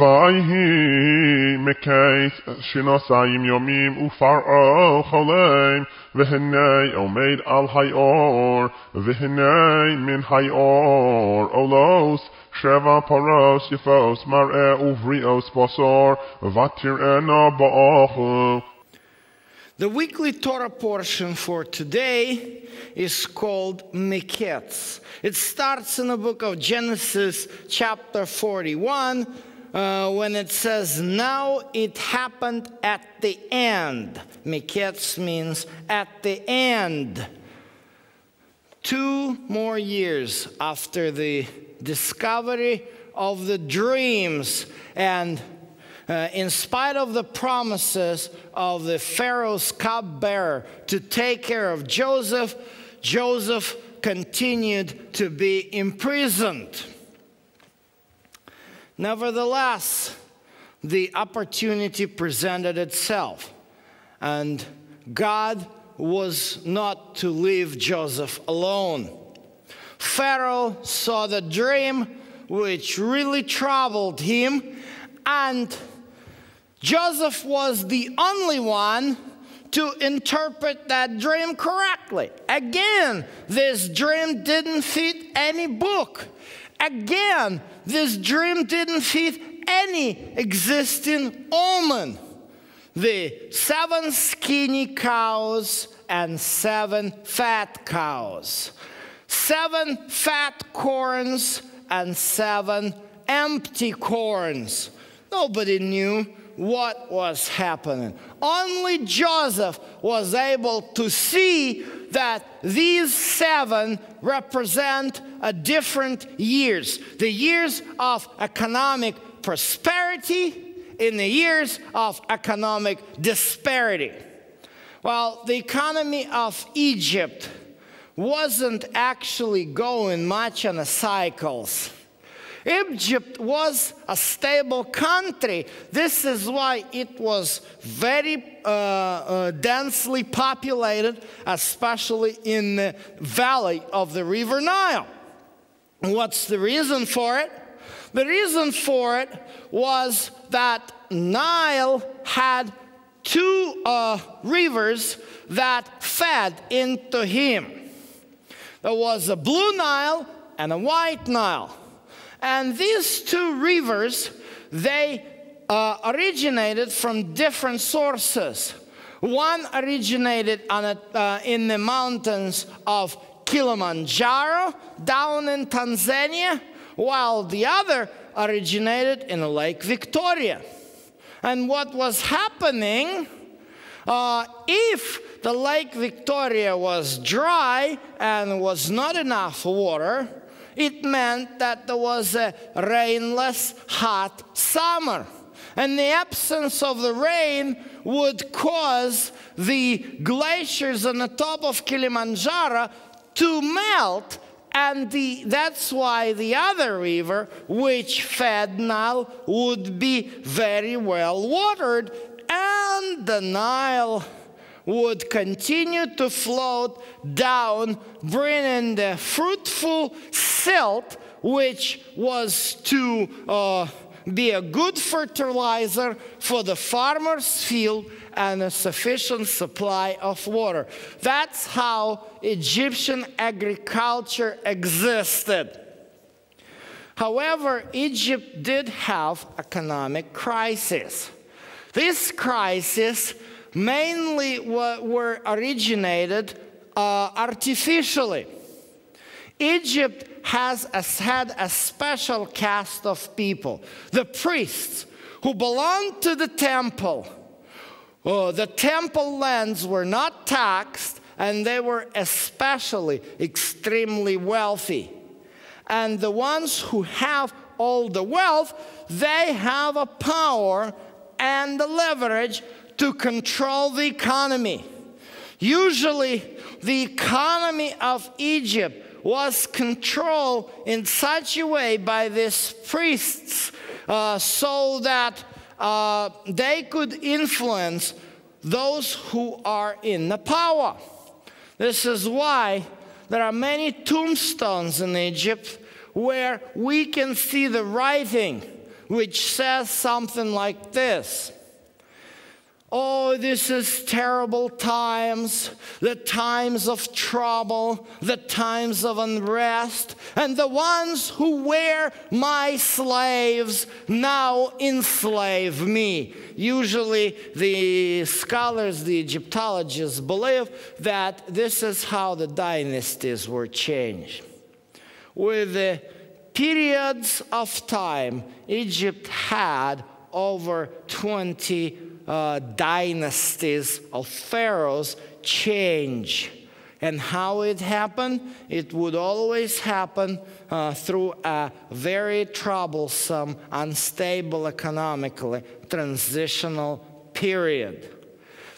ויהי Mikeitz 12 ימים ופרעה חולם והנה עומד על היאור והנה מן היאור עולות 7 פרות יפות מראה ובריאות בשר ותראינה באוכל. The weekly Torah portion for today is called Mikeitz. It starts in the book of Genesis chapter 41 when it says, now it happened at the end. Mikeitz means at the end. 2 more years after the discovery of the dreams and in spite of the promises of the Pharaoh's cupbearer to take care of Joseph, Joseph continued to be imprisoned. Nevertheless, the opportunity presented itself, and God was not to leave Joseph alone. Pharaoh saw the dream, which really troubled him, and Joseph was the only one to interpret that dream correctly. Again, this dream didn't fit any book. Again, this dream didn't fit any existing omen. The 7 skinny cows and 7 fat cows. 7 fat corns and 7 empty corns. Nobody knew what was happening. Only Joseph was able to see that these 7 represent different years. The years of economic prosperity in the years of economic disparity. Well, the economy of Egypt wasn't actually going much on the cycles. Egypt was a stable country. This is why it was very densely populated, especially in the valley of the River Nile. What's the reason for it? The reason for it was that Nile had 2 rivers that fed into him. There was a blue Nile and a white Nile. And these 2 rivers, they originated from different sources. One originated in the mountains of Kilimanjaro, down in Tanzania, while the other originated in Lake Victoria. And what was happening, if the Lake Victoria was dry and was not enough water, it meant that there was a rainless, hot summer. And the absence of the rain would cause the glaciers on the top of Kilimanjaro to melt. And that's why the other river, which fed Nile, would be very well watered. And the Nile would continue to float down, bringing the fruitful silt, which was to be a good fertilizer for the farmer's field and a sufficient supply of water. That's how Egyptian agriculture existed. However, Egypt did have economic crisis. This crisis mainly were originated artificially. Egypt has had a special caste of people, the priests, who belonged to the temple. The temple lands were not taxed, and they were especially extremely wealthy. And the ones who have all the wealth, they have a power and the leverage to control the economy. Usually, the economy of Egypt was controlled in such a way by these priests so that they could influence those who are in the power. This is why there are many tombstones in Egypt where we can see the writing which says something like this: "Oh, this is terrible times, the times of trouble, the times of unrest, and the ones who were my slaves now enslave me." Usually the scholars, the Egyptologists, believe that this is how the dynasties were changed. With the periods of time, Egypt had over 20 dynasties of pharaohs change. And how it happened? It would always happen through a very troublesome, unstable economically transitional period.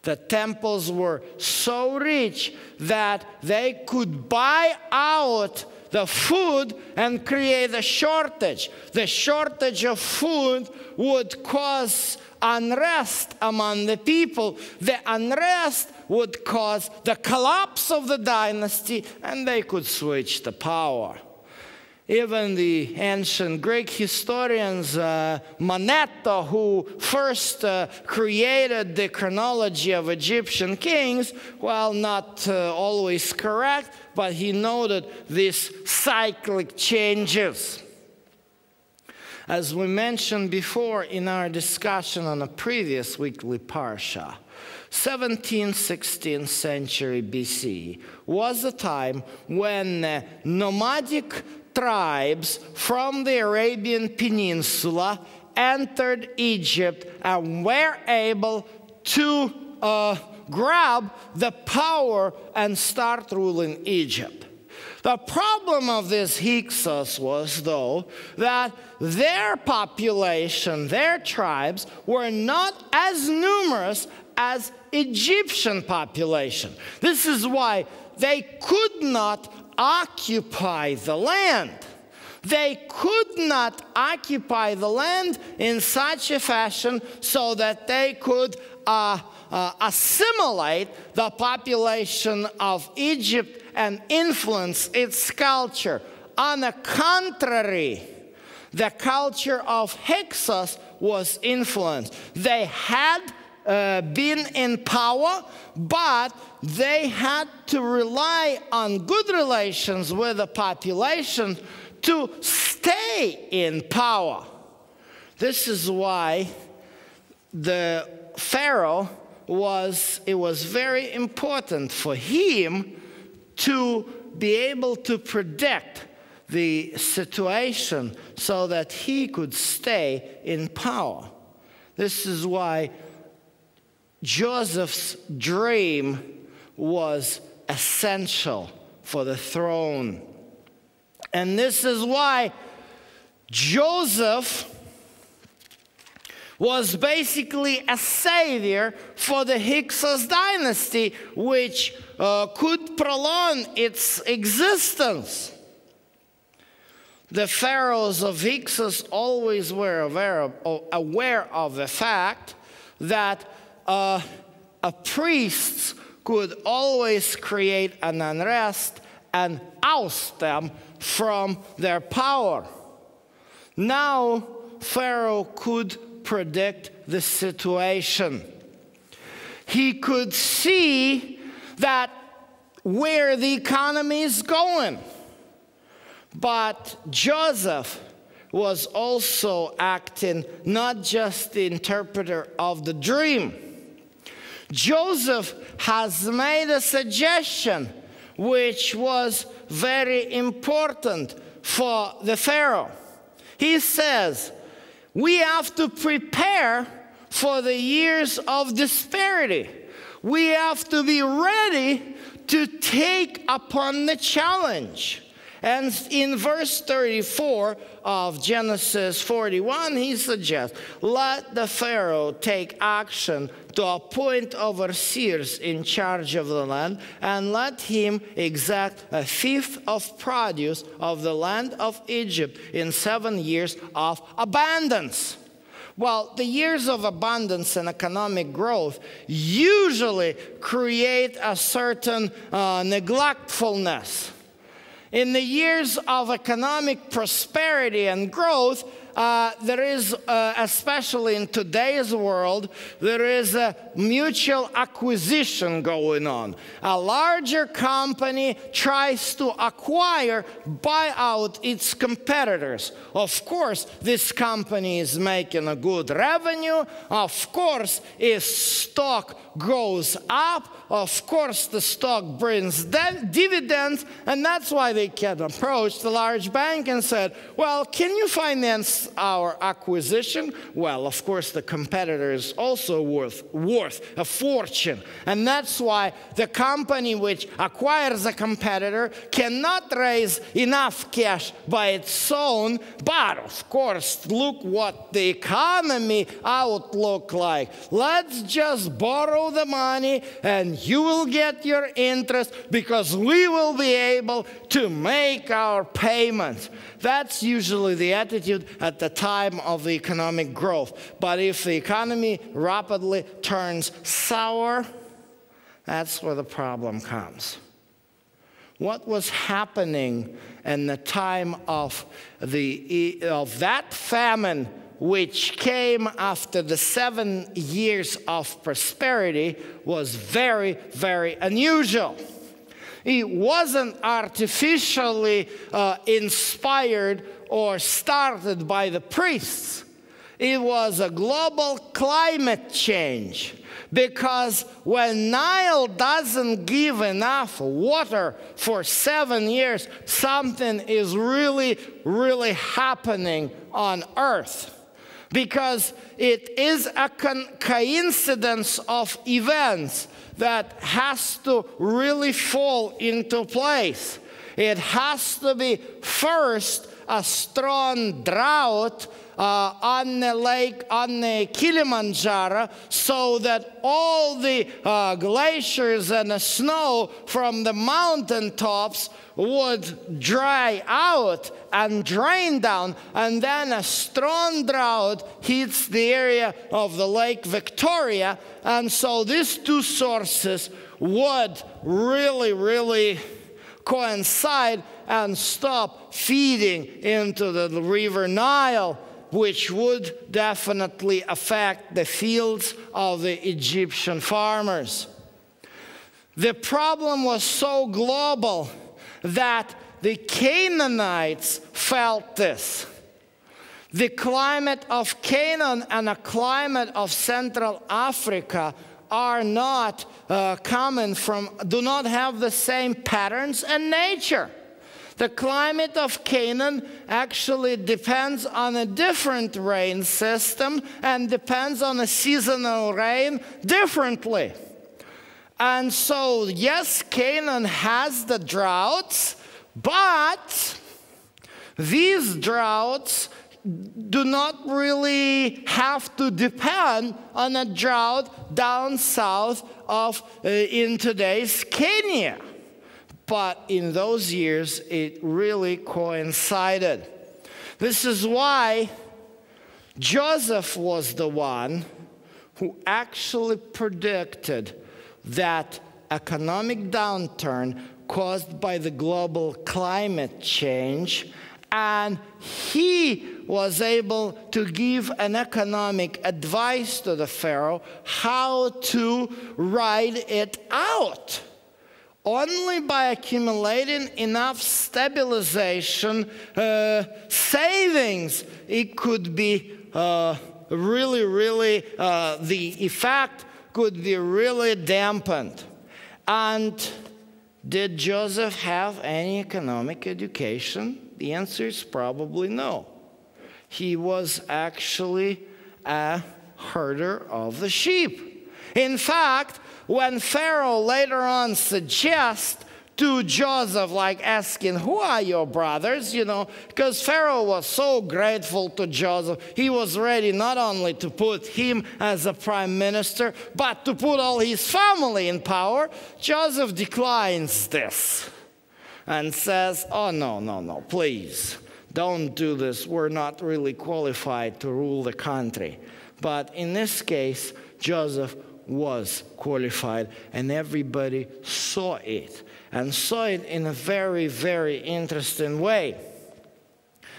The temples were so rich that they could buy out the food and create a shortage. The shortage of food would cause unrest among the people. The unrest would cause the collapse of the dynasty, and they could switch the power. Even the ancient Greek historians, Manetho, who first created the chronology of Egyptian kings, well, not always correct, but he noted these cyclic changes. As we mentioned before in our discussion on a previous weekly parsha, 17th, 16th century BC was a time when nomadic tribes from the Arabian Peninsula entered Egypt and were able to grab the power and start ruling Egypt. The problem of this Hyksos was, though, that their population, their tribes, were not as numerous as Egyptian population. This is why they could not occupy the land. They could not occupy the land in such a fashion so that they could assimilate the population of Egypt and influence its culture. On the contrary, the culture of Hyksos was influenced. They had been in power, but they had to rely on good relations with the population to stay in power. This is why the Pharaoh it was very important for him to be able to predict the situation so that he could stay in power. This is why Joseph's dream was essential for the throne. And this is why Joseph was basically a savior for the Hyksos dynasty, which could prolong its existence. The pharaohs of Hyksos always were aware of the fact that priests could always create an unrest and oust them from their power. Now, Pharaoh could predict the situation. He could see that where the economy is going. But Joseph was also acting not just the interpreter of the dream. Joseph has made a suggestion which was very important for the Pharaoh. He says, we have to prepare for the years of disparity. We have to be ready to take upon the challenge. And in verse 34 of Genesis 41, he suggests, let the Pharaoh take action to appoint overseers in charge of the land, and let him exact a fifth of produce of the land of Egypt in 7 years of abundance. Well, the years of abundance and economic growth usually create a certain neglectfulness. In the years of economic prosperity and growth, there is, especially in today's world, there is a mutual acquisition going on. A larger company tries to acquire, buy out its competitors. Of course, this company is making a good revenue. Of course, if stock goes up, of course, the stock brings dividends, and that's why they can approach the large bank and said, well, can you finance our acquisition? Well, of course, the competitor is also worth a fortune, and that's why the company which acquires a competitor cannot raise enough cash by its own, but of course, look what the economy outlook like. Let's just borrow the money and you will get your interest because we will be able to make our payments. That's usually the attitude at the time of the economic growth. But if the economy rapidly turns sour, that's where the problem comes. What was happening in the time of that famine, which came after the 7 years of prosperity, was very, very unusual. It wasn't artificially inspired or started by the priests. It was a global climate change. Because when Nile doesn't give enough water for 7 years, something is really, really happening on Earth. Because it is a coincidence of events that has to really fall into place. It has to be first a strong drought on the lake, on the Kilimanjaro, so that all the glaciers and the snow from the mountaintops would dry out and drain down, and then a strong drought hits the area of the Lake Victoria, and so these two sources would really, really coincide and stop feeding into the river Nile, which would definitely affect the fields of the Egyptian farmers. The problem was so global that the Canaanites felt this. The climate of Canaan and the climate of Central Africa are not do not have the same patterns and nature. The climate of Canaan actually depends on a different rain system and depends on a seasonal rain differently. And so, yes, Canaan has the droughts, but these droughts do not really have to depend on a drought down south of in today's Kenya. But in those years, it really coincided. This is why Joseph was the one who actually predicted that economic downturn caused by the global climate change, and he was able to give an economic advice to the Pharaoh how to ride it out. Only by accumulating enough stabilization savings, it could be the effect could be really dampened. And did Joseph have any economic education? The answer is probably no. He was actually a herder of the sheep. In fact, when Pharaoh later on suggests to Joseph, like asking, who are your brothers? You know, because Pharaoh was so grateful to Joseph, he was ready not only to put him as a prime minister, but to put all his family in power. Joseph declines this and says, oh, no, please, don't do this. We're not really qualified to rule the country. But in this case, Joseph was qualified, and everybody saw it, and saw it in a very, very interesting way.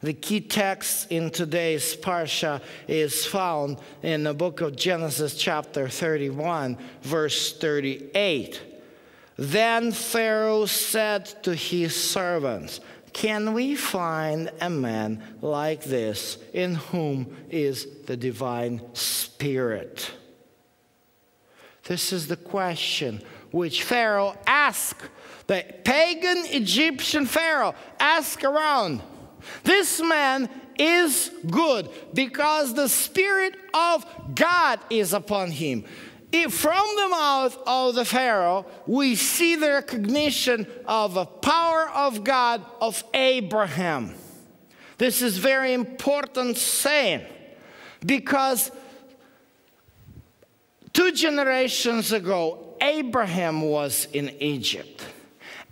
The key text in today's Parsha is found in the book of Genesis chapter 31, verse 38. Then Pharaoh said to his servants, "Can we find a man like this in whom is the divine spirit?" This is the question which Pharaoh asked. The pagan Egyptian Pharaoh asked around. This man is good because the Spirit of God is upon him. From the mouth of the Pharaoh, we see the recognition of the power of God of Abraham. This is very important saying because 2 generations ago, Abraham was in Egypt.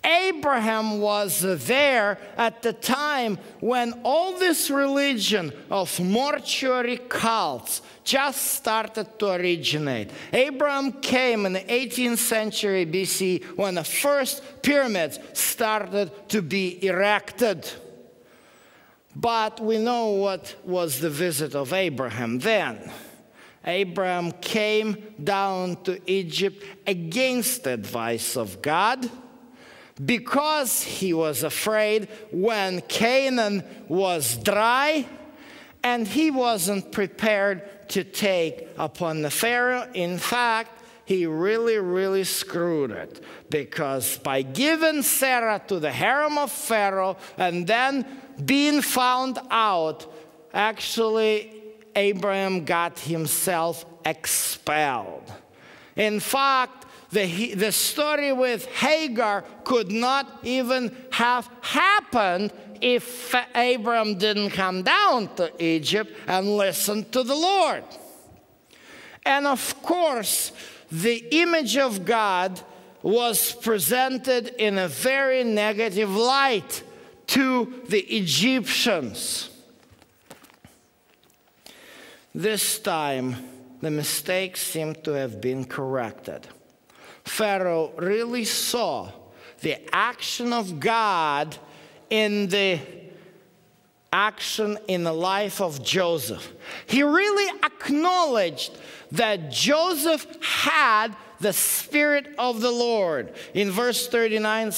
Abraham was there at the time when all this religion of mortuary cults just started to originate. Abraham came in the 18th century BC when the first pyramids started to be erected. But we know what was the visit of Abraham then. Abraham came down to Egypt against the advice of God, because he was afraid when Canaan was dry, and he wasn't prepared to take upon the Pharaoh. In fact, he really screwed it, because by giving Sarah to the harem of Pharaoh and then being found out, actually Abraham got himself expelled. In fact, the story with Hagar could not even have happened if Abraham didn't come down to Egypt and listen to the Lord. And of course, the image of God was presented in a very negative light to the Egyptians. This time, the mistakes seem to have been corrected. Pharaoh really saw the action of God in the action in the life of Joseph. He really acknowledged that Joseph had the Spirit of the Lord. In verse 39 it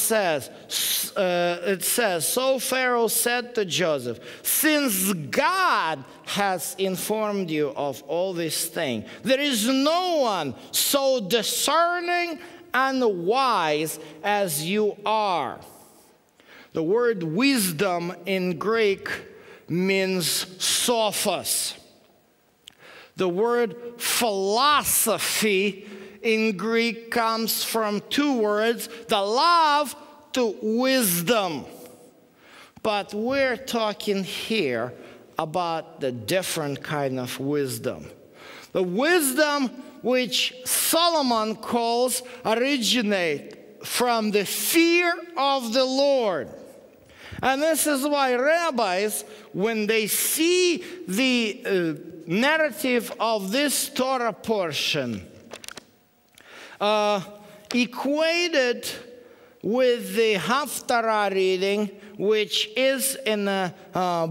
says, "So Pharaoh said to Joseph, 'Since God has informed you of all these things, there is no one so discerning and wise as you are.'" The word wisdom in Greek means sophos. The word philosophy in Greek comes from 2 words, the love to wisdom. But we're talking here about the different kind of wisdom. The wisdom which Solomon calls originate from the fear of the Lord. And this is why rabbis, when they see the narrative of this Torah portion, equated with the Haftarah reading, which is in the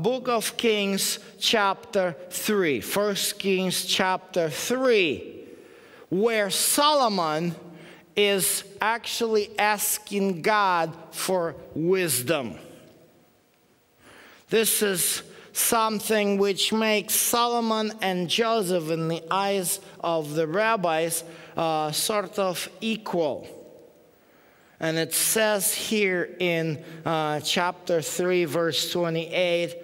book of Kings chapter 3, 1 Kings chapter 3, where Solomon is actually asking God for wisdom. This is something which makes Solomon and Joseph in the eyes of the rabbis sort of equal. And it says here in chapter 3, verse 28,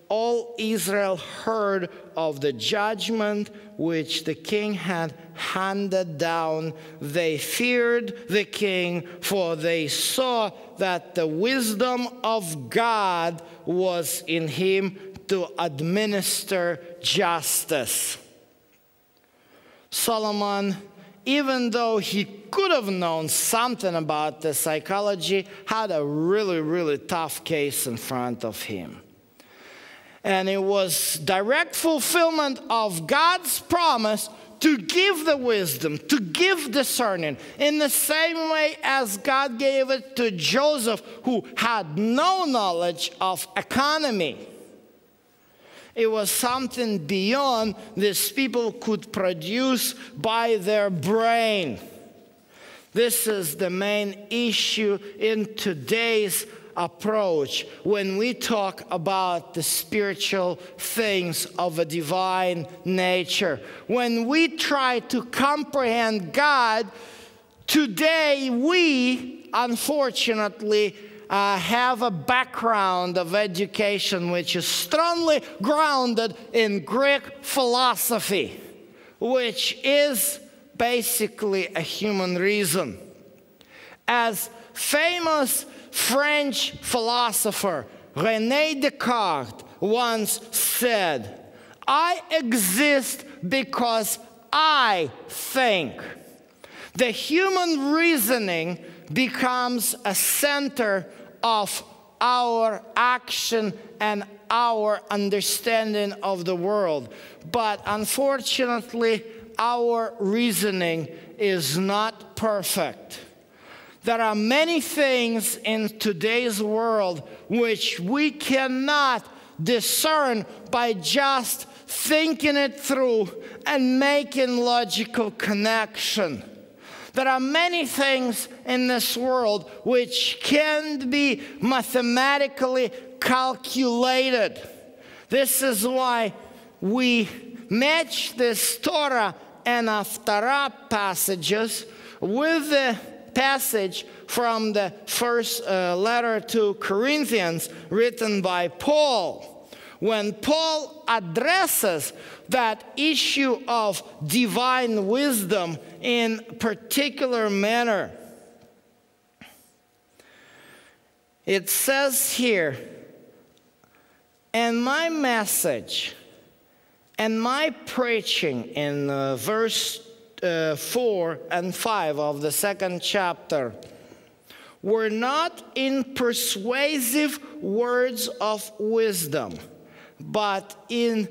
"All Israel heard of the judgment which the king had handed down. They feared the king, for they saw that the wisdom of God was in him to administer justice." Solomon, even though he could have known something about the psychology, had a really tough case in front of him. And it was direct fulfillment of God's promise to give the wisdom, to give discerning, in the same way as God gave it to Joseph, who had no knowledge of economy. It was something beyond these people could produce by their brain. This is the main issue in today's approach when we talk about the spiritual things of a divine nature. When we try to comprehend God, today we, unfortunately, have a background of education which is strongly grounded in Greek philosophy, which is basically a human reason. As famous French philosopher René Descartes once said, "I exist because I think." The human reasoning becomes a center of our action and our understanding of the world. But unfortunately, our reasoning is not perfect. There are many things in today's world which we cannot discern by just thinking it through and making logical connection. There are many things in this world which can be mathematically calculated. This is why we match this Torah and Haftarah passages with the passage from the first letter to Corinthians written by Paul. When Paul addresses that issue of divine wisdom in particular manner, it says here, "And my message and my preaching," in verse 4 and 5 of the 2nd chapter, "were not in persuasive words of wisdom, but in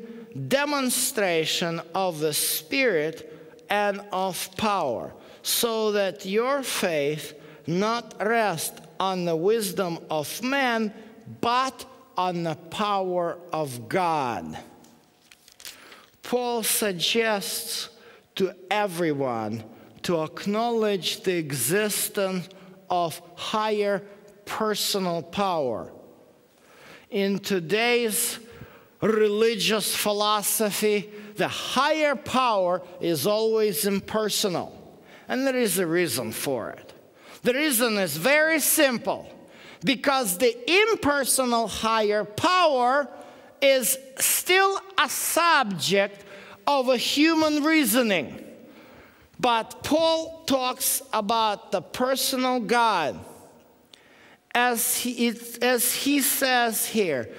demonstration of the Spirit and of power, so that your faith not rest on the wisdom of man, but on the power of God." Paul suggests to everyone to acknowledge the existence of higher personal power. In today's religious philosophy, the higher power is always impersonal. And there is a reason for it. The reason is very simple. Because the impersonal higher power is still a subject of a human reasoning. But Paul talks about the personal God. As he says here,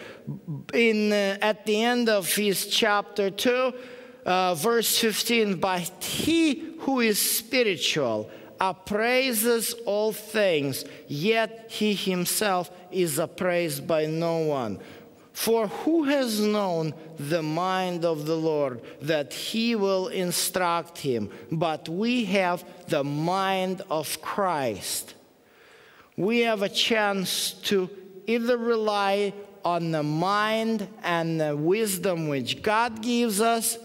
at the end of his chapter 2, verse 15, "But he who is spiritual appraises all things, yet he himself is appraised by no one. For who has known the mind of the Lord, that he will instruct him? But we have the mind of Christ." We have a chance to either rely on the mind and the wisdom which God gives us,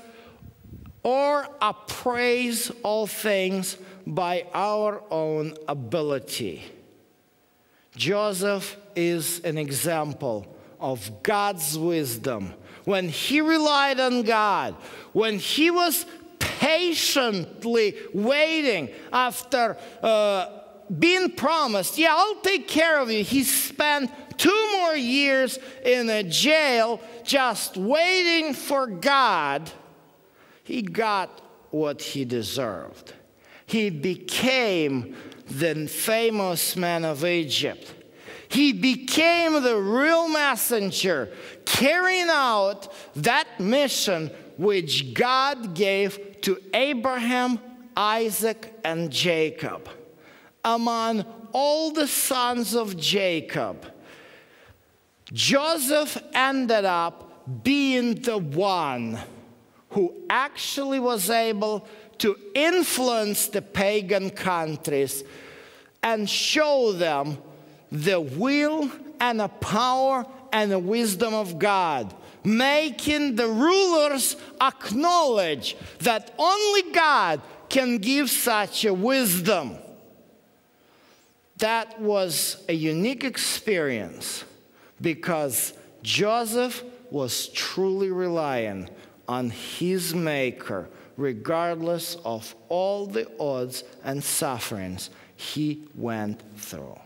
or appraise all things by our own ability. Joseph is an example of God's wisdom. When he relied on God, when he was patiently waiting after being promised, "Yeah, I'll take care of you," he spent 2 more years in a jail just waiting for God. He got what he deserved. He became the famous man of Egypt. He became the real messenger, carrying out that mission which God gave to Abraham, Isaac, and Jacob. Among all the sons of Jacob, Joseph ended up being the one who actually was able to influence the pagan countries and show them the will and the power and the wisdom of God making the rulers acknowledge that only God can give such a wisdom. That was a unique experience because Joseph was truly relying on his Maker, regardless of all the odds and sufferings he went through.